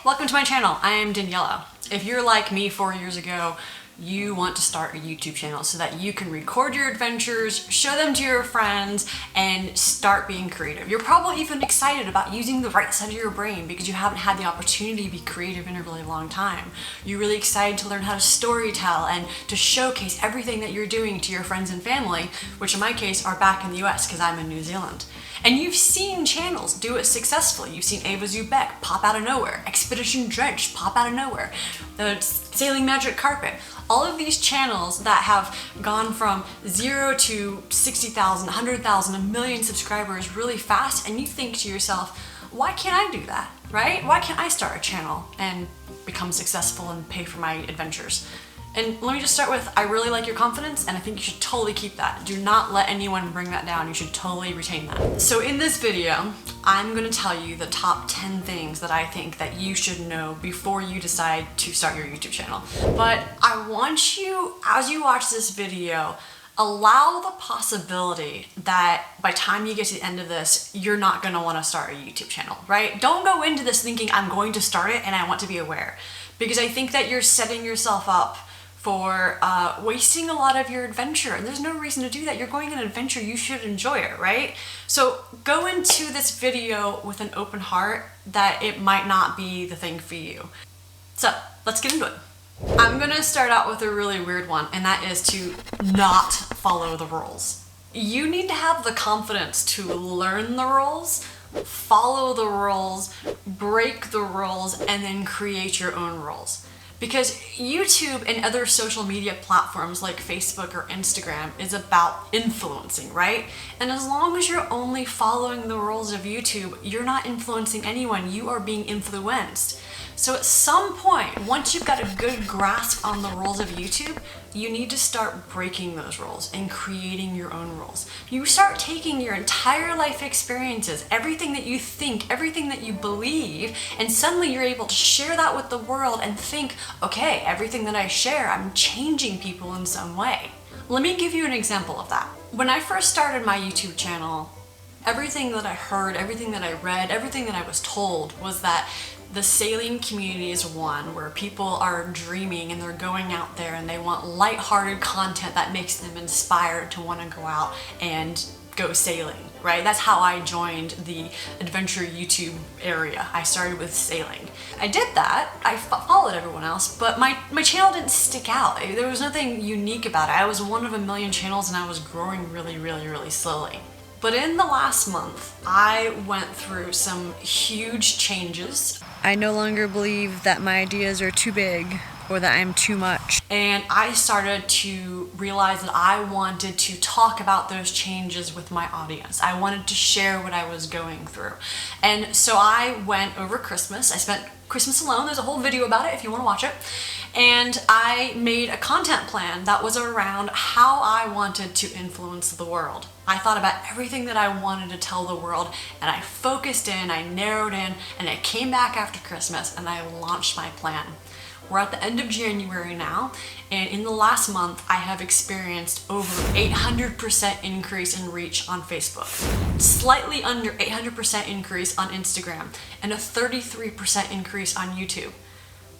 welcome to my channel. I am Daniela. If you're like me 4 years ago, you want to start a YouTube channel so that you can record your adventures, show them to your friends, and start being creative. You're probably even excited about using the right side of your brain because you haven't had the opportunity to be creative in a really long time. You're really excited to learn how to storytell and to showcase everything that you're doing to your friends and family, which in my case are back in the US because I'm in New Zealand. And you've seen channels do it successfully. You've seen Ava Zubek pop out of nowhere, Expedition Drench pop out of nowhere, the Sailing Magic Carpet. All of these channels that have gone from 0 to 60,000, 100,000, a million subscribers really fast, and you think to yourself, why can't I do that, right? Why can't I start a channel and become successful and pay for my adventures? And let me just start with, I really like your confidence and I think you should totally keep that. Do not let anyone bring that down. You should totally retain that. So in this video, I'm gonna tell you the top 10 things that I think that you should know before you decide to start your YouTube channel. But I want you, as you watch this video, allow the possibility that by the time you get to the end of this, you're not gonna wanna start a YouTube channel, right? Don't go into this thinking I'm going to start it and I want to be aware. Because I think that you're setting yourself up for wasting a lot of your adventure, and there's no reason to do that. You're going on an adventure, you should enjoy it, right? So go into this video with an open heart that it might not be the thing for you. So let's get into it. I'm gonna start out with a really weird one, and that is to not follow the rules. You need to have the confidence to learn the rules, follow the rules, break the rules, and then create your own rules. Because YouTube and other social media platforms like Facebook or Instagram is about influencing, right? And as long as you're only following the rules of YouTube, you're not influencing anyone, you are being influenced. So at some point, once you've got a good grasp on the rules of YouTube, you need to start breaking those rules and creating your own rules. You start taking your entire life experiences, everything that you think, everything that you believe, and suddenly you're able to share that with the world and think, okay, everything that I share, I'm changing people in some way. Let me give you an example of that. When I first started my YouTube channel, everything that I heard, everything that I read, everything that I was told was that the sailing community is one where people are dreaming and they're going out there and they want lighthearted content that makes them inspired to want to go out and go sailing, right? That's how I joined the adventure YouTube area. I started with sailing. I did that, I followed everyone else, but my channel didn't stick out. There was nothing unique about it. I was one of a million channels and I was growing really slowly. But in the last month, I went through some huge changes. I no longer believe that my ideas are too big or that I'm too much. And I started to realize that I wanted to talk about those changes with my audience. I wanted to share what I was going through. And so I went over Christmas. I spent Christmas alone. There's a whole video about it if you want to watch it. And I made a content plan that was around how I wanted to influence the world. I thought about everything that I wanted to tell the world, and I focused in, I narrowed in, and I came back after Christmas and I launched my plan. We're at the end of January now, and in the last month, I have experienced over 800% increase in reach on Facebook, slightly under 800% increase on Instagram, and a 33% increase on YouTube.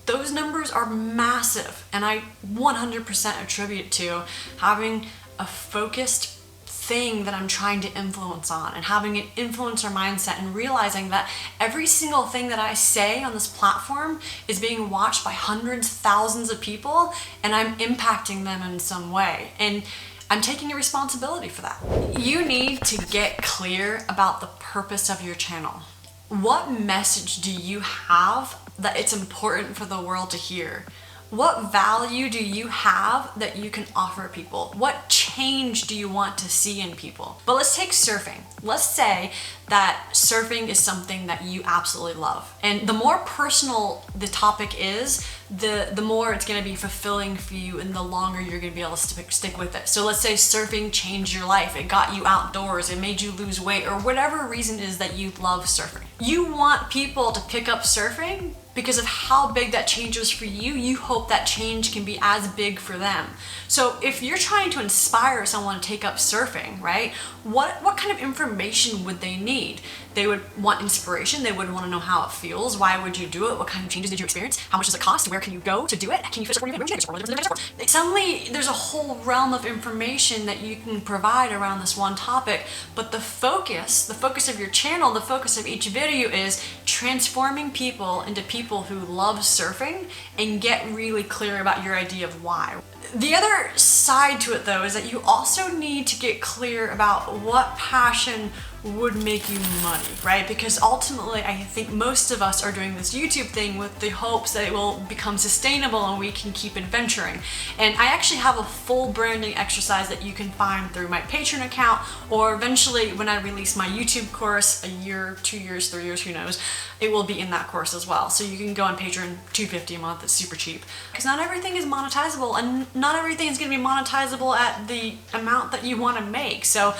Those numbers are massive, and I 100% attribute to having a focused thing that I'm trying to influence on and having an influencer mindset and realizing that every single thing that I say on this platform is being watched by hundreds, thousands of people, and I'm impacting them in some way. And I'm taking a responsibility for that. You need to get clear about the purpose of your channel. What message do you have that it's important for the world to hear? What value do you have that you can offer people? What change do you want to see in people? But let's take surfing. Let's say that surfing is something that you absolutely love. And the more personal the topic is, the more it's gonna be fulfilling for you and the longer you're gonna be able to stick with it. So let's say surfing changed your life. It got you outdoors, it made you lose weight, or whatever reason it is that you love surfing. You want people to pick up surfing because of how big that change was for you. You hope that change can be as big for them. So if you're trying to inspire someone to take up surfing, right, what kind of information would they need? need. They would want inspiration. They would want to know how it feels. Why would you do it? What kind of changes did you experience? How much does it cost? Where can you go to do it? Can you fit it? Suddenly, there's a whole realm of information that you can provide around this one topic. But the focus of your channel, the focus of each video is transforming people into people who love surfing and get really clear about your idea of why. The other side to it though is that you also need to get clear about what passion would make you money, right? Because ultimately I think most of us are doing this YouTube thing with the hopes that it will become sustainable and we can keep adventuring. And I actually have a full branding exercise that you can find through my Patreon account, or eventually when I release my YouTube course, a year, 2 years, 3 years, who knows, it will be in that course as well. So you can go on Patreon, $2.50 a month, it's super cheap. Because not everything is monetizable, and not everything is gonna be monetizable at the amount that you wanna make. So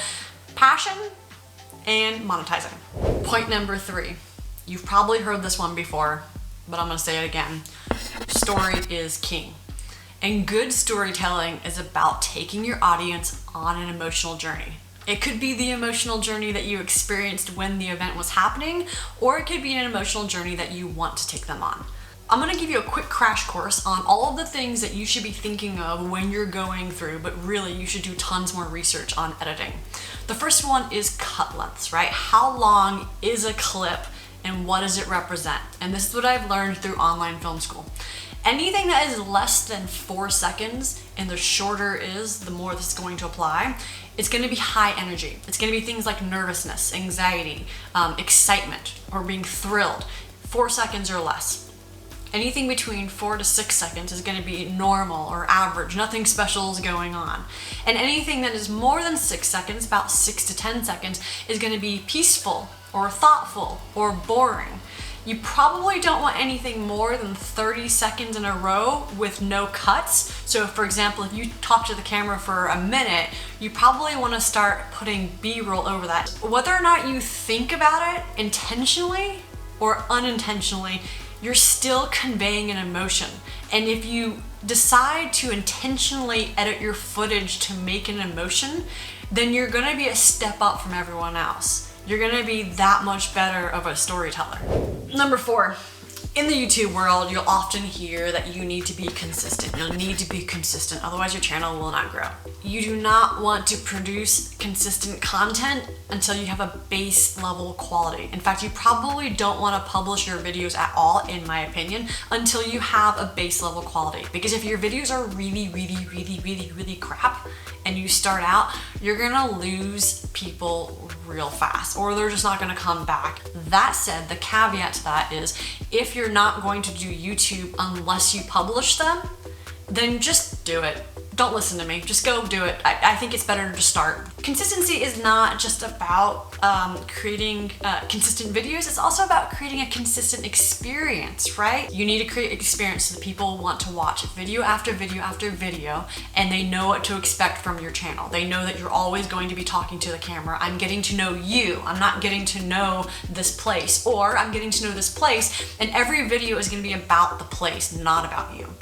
passion and monetizing. Point number 3. You've probably heard this one before, but I'm gonna say it again. Story is king. And good storytelling is about taking your audience on an emotional journey. It could be the emotional journey that you experienced when the event was happening, or it could be an emotional journey that you want to take them on. I'm gonna give you a quick crash course on all of the things that you should be thinking of when you're going through, but really you should do tons more research on editing. The first one is cut lengths, right? How long is a clip and what does it represent? And this is what I've learned through online film school. Anything that is less than 4 seconds, and the shorter is, the more this is going to apply, it's gonna be high energy. It's gonna be things like nervousness, anxiety, excitement, or being thrilled. 4 seconds or less. Anything between 4 to 6 seconds is going to be normal or average. Nothing special is going on. And anything that is more than 6 seconds, about 6 to 10 seconds, is going to be peaceful or thoughtful or boring. You probably don't want anything more than 30 seconds in a row with no cuts. So for example, if you talk to the camera for a minute, you probably want to start putting B-roll over that. Whether or not you think about it intentionally or unintentionally, you're still conveying an emotion. And if you decide to intentionally edit your footage to make an emotion, then you're gonna be a step up from everyone else. You're gonna be that much better of a storyteller. Number 4, in the YouTube world, you'll often hear that you need to be consistent. You'll need to be consistent, otherwise your channel will not grow. You do not want to produce consistent content until you have a base level quality. In fact, you probably don't want to publish your videos at all, in my opinion, until you have a base level quality. Because if your videos are really crap and you start out, you're gonna lose people real fast, or they're just not gonna come back. That said, the caveat to that is, if you're not going to do YouTube unless you publish them, then just do it. Don't listen to me, just go do it. I think it's better to start. Consistency is not just about creating consistent videos, it's also about creating a consistent experience, right? You need to create an experience so that people want to watch video after video after video, and they know what to expect from your channel. They know that you're always going to be talking to the camera. I'm getting to know you, I'm not getting to know this place, or I'm getting to know this place, and every video is gonna be about the place, not about you.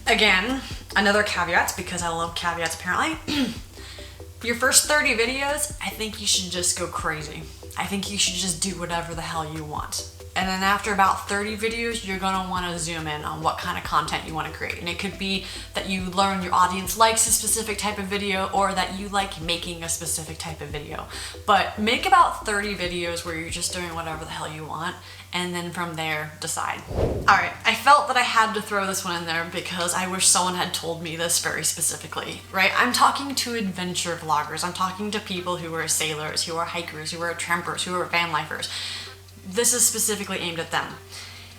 Again, another caveat, because I love caveats apparently. Your first 30 videos, I think you should just go crazy. I think you should just do whatever the hell you want. And then after about 30 videos, you're gonna wanna zoom in on what kind of content you wanna create. And it could be that you learn your audience likes a specific type of video, or that you like making a specific type of video. But make about 30 videos where you're just doing whatever the hell you want, and then from there, decide. All right, I felt that I had to throw this one in there because I wish someone had told me this very specifically, right? I'm talking to adventure vloggers. I'm talking to people who are sailors, who are hikers, who are trampers, who are van lifers. This is specifically aimed at them.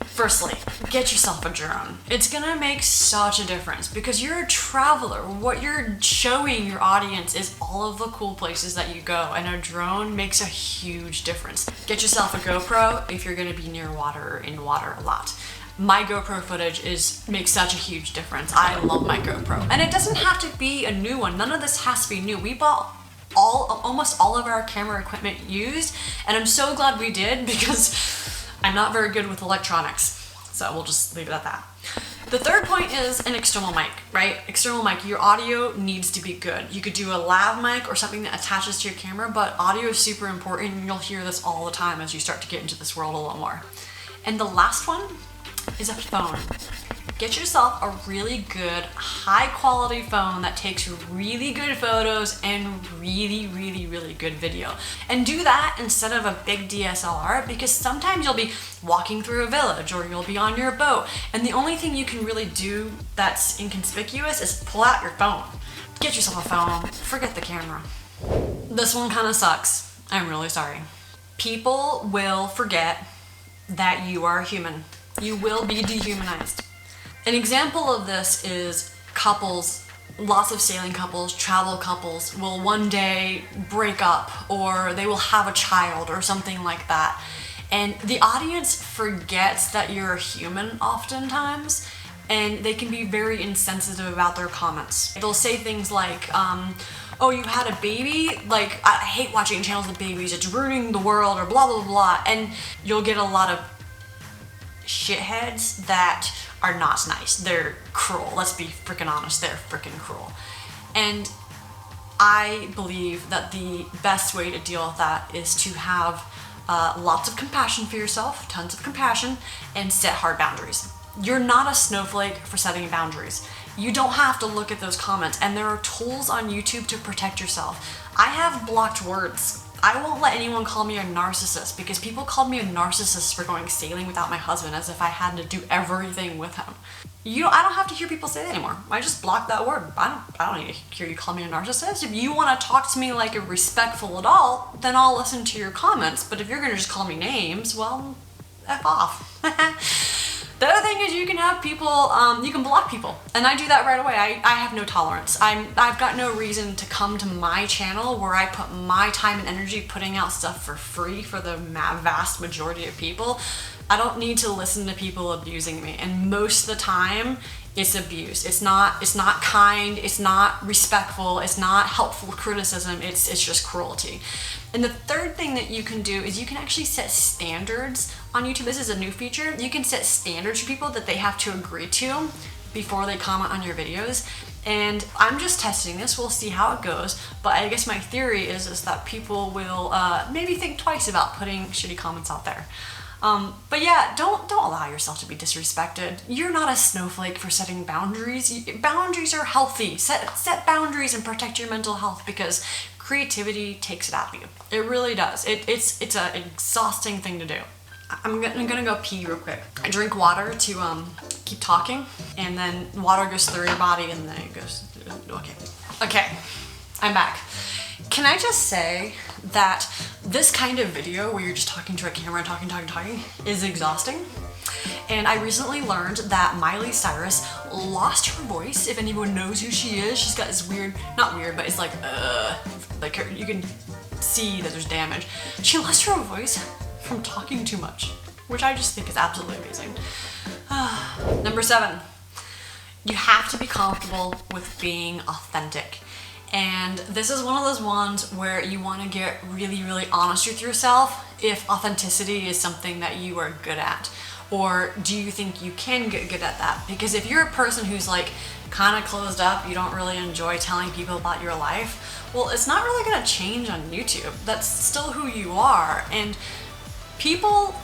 Firstly, get yourself a drone. It's gonna make such a difference because you're a traveler. What you're showing your audience is all of the cool places that you go, and a drone makes a huge difference. Get yourself a GoPro if you're gonna be near water or in water a lot. My GoPro footage makes such a huge difference. I love my GoPro. And it doesn't have to be a new one. None of this has to be new. We bought almost all of our camera equipment used, and I'm so glad we did because I'm not very good with electronics. So we'll just leave it at that. The third point is an external mic, right? External mic, your audio needs to be good. You could do a lav mic or something that attaches to your camera, but audio is super important and you'll hear this all the time as you start to get into this world a little more. And the last one is a phone. Get yourself a really good, high quality phone that takes really good photos and really, really, really good video. And do that instead of a big DSLR, because sometimes you'll be walking through a village or you'll be on your boat, and the only thing you can really do that's inconspicuous is pull out your phone. Get yourself a phone, forget the camera. This one kind of sucks. I'm really sorry. People will forget that you are human. You will be dehumanized. An example of this is couples, lots of sailing couples, travel couples will one day break up or they will have a child or something like that. And the audience forgets that you're a human oftentimes, and they can be very insensitive about their comments. They'll say things like, oh, you had a baby? Like, I hate watching channels with babies, it's ruining the world, or blah, blah, blah. And you'll get a lot of shitheads that are not nice. They're cruel. Let's be freaking honest. They're freaking cruel. And I believe that the best way to deal with that is to have lots of compassion for yourself, tons of compassion, and set hard boundaries. You're not a snowflake for setting boundaries. You don't have to look at those comments, and there are tools on YouTube to protect yourself. I have blocked words. I won't let anyone call me a narcissist, because people called me a narcissist for going sailing without my husband, as if I had to do everything with him. I don't have to hear people say that anymore. I just blocked that word. I don't need to hear you call me a narcissist. If you want to talk to me like a respectful adult, then I'll listen to your comments. But if you're gonna just call me names, well, F off. The other thing is you can have people, you can block people, and I do that right away. I have no tolerance. I've got no reason to come to my channel where I put my time and energy putting out stuff for free for the vast majority of people. I don't need to listen to people abusing me, and most of the time it's abuse. It's not kind, it's not respectful, it's not helpful criticism, it's just cruelty. And the third thing that you can do is you can actually set standards on YouTube. This is a new feature. You can set standards for people that they have to agree to before they comment on your videos. And I'm just testing this, we'll see how it goes. But I guess my theory is that people will maybe think twice about putting shitty comments out there. But yeah, don't allow yourself to be disrespected. You're not a snowflake for setting boundaries. Boundaries are healthy. Set boundaries and protect your mental health, because creativity takes it out of you. It really does. It's an exhausting thing to do. I'm gonna go pee real quick. I drink water to keep talking, and then water goes through your body, and then it goes. Okay, I'm back. Can I just say that this kind of video where you're just talking to a camera and talking is exhausting? And I recently learned that Miley Cyrus lost her voice. If anyone knows who she is, she's got this weird, not weird, but it's like you can see that there's damage. She lost her voice from talking too much, which I just think is absolutely amazing. Number 7, you have to be comfortable with being authentic. And this is one of those ones where you want to get really, really honest with yourself if authenticity is something that you are good at. Or do you think you can get good at that? Because if you're a person who's like kind of closed up, you don't really enjoy telling people about your life, well, it's not really going to change on YouTube. That's still who you are. And people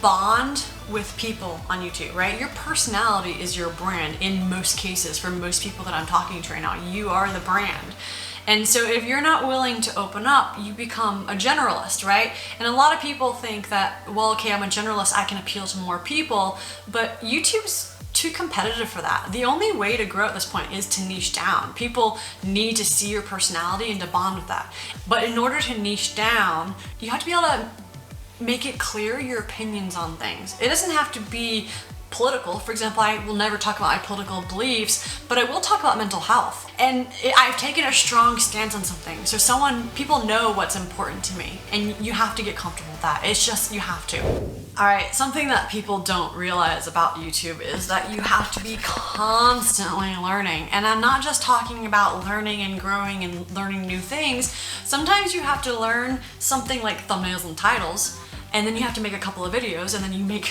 bond with people on YouTube, right? Your personality is your brand in most cases. For most people that I'm talking to right now, you are the brand. And so if you're not willing to open up, you become a generalist, right? And a lot of people think that, well, okay, I'm a generalist, I can appeal to more people, but YouTube's too competitive for that. The only way to grow at this point is to niche down. People need to see your personality and to bond with that. But in order to niche down, you have to be able to make it clear your opinions on things. It doesn't have to be political. For example, I will never talk about my political beliefs, but I will talk about mental health. And I've taken a strong stance on something. So people know what's important to me, and you have to get comfortable with that. It's just, you have to. All right, something that people don't realize about YouTube is that you have to be constantly learning. And I'm not just talking about learning and growing and learning new things. Sometimes you have to learn something like thumbnails and titles and then you have to make a couple of videos, and then you make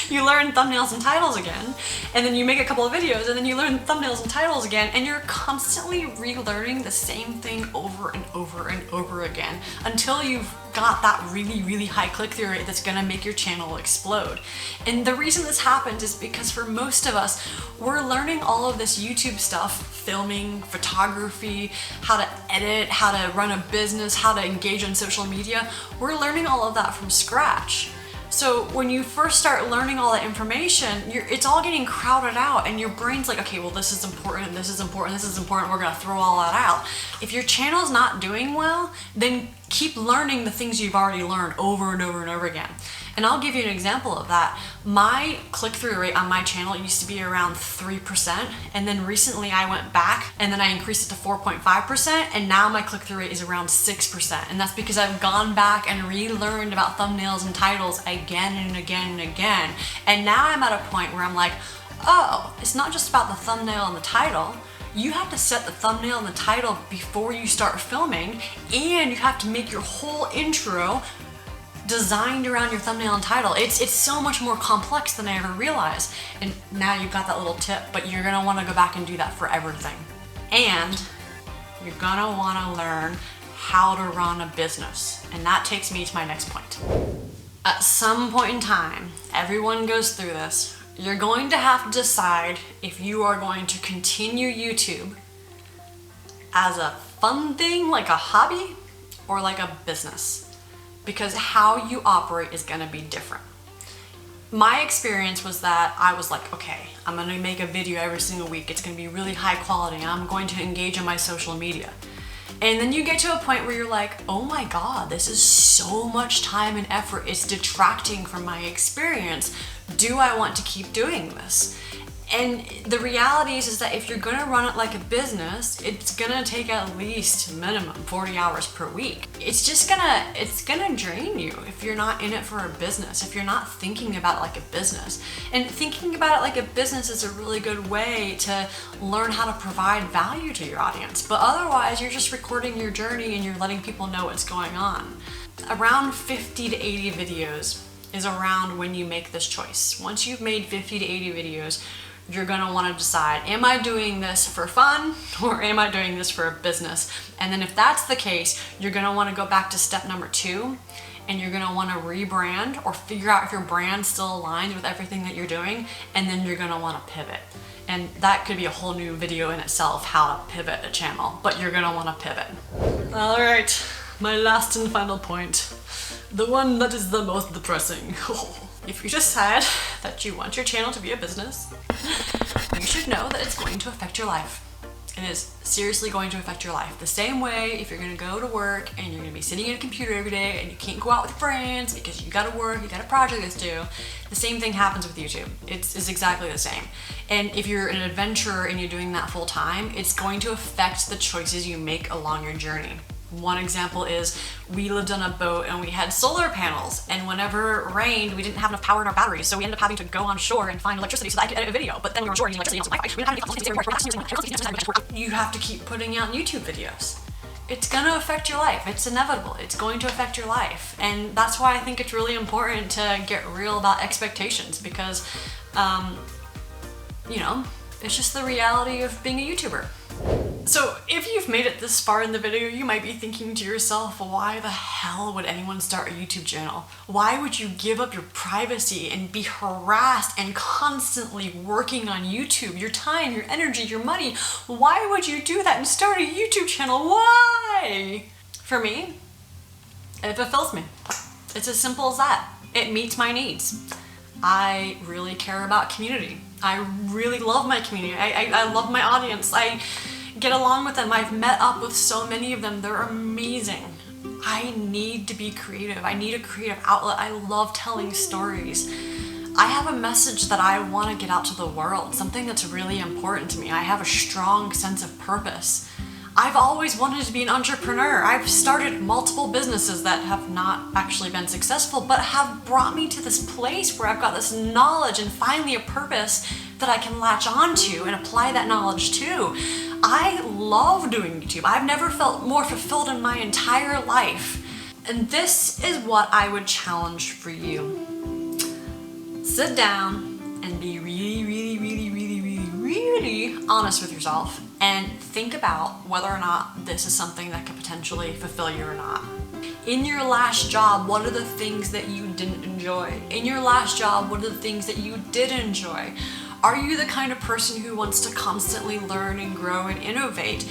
you learn thumbnails and titles again, and then you make a couple of videos, and then you learn thumbnails and titles again, and you're constantly relearning the same thing over and over and over again until you've got that really high click-through rate that's gonna make your channel explode. And the reason this happens is because for most of us, we're learning all of this YouTube stuff, filming, photography, how to edit, how to run a business, how to engage on social media. We're learning all of that from scratch. So when you first start learning all that information, it's all getting crowded out, and your brain's like, okay, well, this is important, this is important, this is important, we're gonna throw all that out. If your channel's not doing well, then keep learning the things you've already learned over and over and over again. And I'll give you an example of that. My click-through rate on my channel used to be around 3%, and then recently I went back and then I increased it to 4.5%, and now my click-through rate is around 6%. And that's because I've gone back and relearned about thumbnails and titles again and again and again. And now I'm at a point where I'm like, oh, it's not just about the thumbnail and the title. You have to set the thumbnail and the title before you start filming, and you have to make your whole intro designed around your thumbnail and title. It's so much more complex than I ever realized. And now you've got that little tip, but you're gonna wanna go back and do that for everything. And you're gonna wanna learn how to run a business. And that takes me to my next point. At some point in time, everyone goes through this. You're going to have to decide if you are going to continue YouTube as a fun thing, like a hobby, or like a business. Because how you operate is gonna be different. My experience was that I was like, okay, I'm gonna make a video every single week. It's gonna be really high quality. I'm going to engage on my social media. And then you get to a point where you're like, oh my God, this is so much time and effort. It's detracting from my experience. Do I want to keep doing this? And the reality is that if you're gonna run it like a business, it's gonna take at least minimum 40 hours per week. It's gonna drain you if you're not in it for a business, if you're not thinking about it like a business. And thinking about it like a business is a really good way to learn how to provide value to your audience. But otherwise, you're just recording your journey and you're letting people know what's going on. Around 50 to 80 videos is around when you make this choice. Once you've made 50 to 80 videos, you're gonna wanna decide, am I doing this for fun or am I doing this for a business? And then if that's the case, you're gonna wanna go back to step number 2, and you're gonna wanna rebrand or figure out if your brand still aligns with everything that you're doing, and then you're gonna wanna pivot. And that could be a whole new video in itself, how to pivot a channel, but you're gonna wanna pivot. All right, my last and final point, the one that is the most depressing. If you decide that you want your channel to be a business, you should know that it's going to affect your life. It is seriously going to affect your life. The same way if you're gonna go to work and you're gonna be sitting at a computer every day and you can't go out with friends because you gotta work, you got a project that's due, the same thing happens with YouTube. It's exactly the same. And if you're an adventurer and you're doing that full time, it's going to affect the choices you make along your journey. One example is we lived on a boat and we had solar panels, and whenever it rained, we didn't have enough power in our batteries, so we ended up having to go on shore and find electricity so that I could edit a video. But then we were on shore using electricity, and so we didn't have any. You have to keep putting out YouTube videos. It's gonna affect your life. It's inevitable. It's going to affect your life, and that's why I think it's really important to get real about expectations, because, you know, it's just the reality of being a YouTuber. So if you've made it this far in the video, you might be thinking to yourself, why the hell would anyone start a YouTube channel? Why would you give up your privacy and be harassed and constantly working on YouTube? Your time, your energy, your money. Why would you do that and start a YouTube channel? Why? For me, it fulfills me. It's as simple as that. It meets my needs. I really care about community. I really love my community. I love my audience. I get along with them. I've met up with so many of them. They're amazing. I need to be creative. I need a creative outlet. I love telling stories. I have a message that I want to get out to the world, something that's really important to me. I have a strong sense of purpose. I've always wanted to be an entrepreneur. I've started multiple businesses that have not actually been successful, but have brought me to this place where I've got this knowledge and finally a purpose that I can latch onto and apply that knowledge to. I love doing YouTube. I've never felt more fulfilled in my entire life. And this is what I would challenge for you. Sit down and be really honest with yourself and think about whether or not this is something that could potentially fulfill you or not. In your last job, what are the things that you didn't enjoy? In your last job, what are the things that you did enjoy? Are you the kind of person who wants to constantly learn and grow and innovate?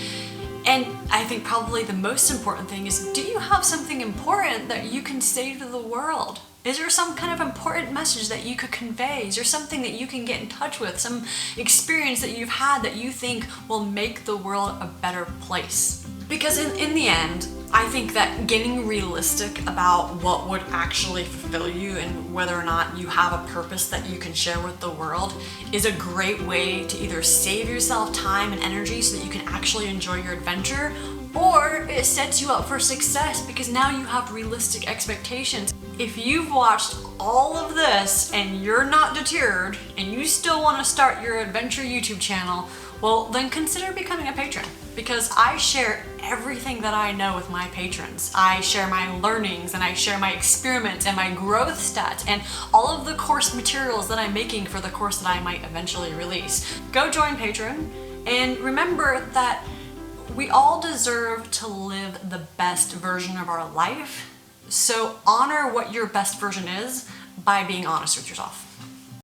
And I think probably the most important thing is, do you have something important that you can say to the world? Is there some kind of important message that you could convey? Is there something that you can get in touch with? Some experience that you've had that you think will make the world a better place? Because in the end, I think that getting realistic about what would actually fulfill you and whether or not you have a purpose that you can share with the world is a great way to either save yourself time and energy so that you can actually enjoy your adventure, or it sets you up for success because now you have realistic expectations. If you've watched all of this and you're not deterred and you still want to start your adventure YouTube channel, well, then consider becoming a patron, because I share everything that I know with my patrons. I share my learnings and I share my experiments and my growth stats and all of the course materials that I'm making for the course that I might eventually release. Go join Patreon, and remember that we all deserve to live the best version of our life. So honor what your best version is by being honest with yourself.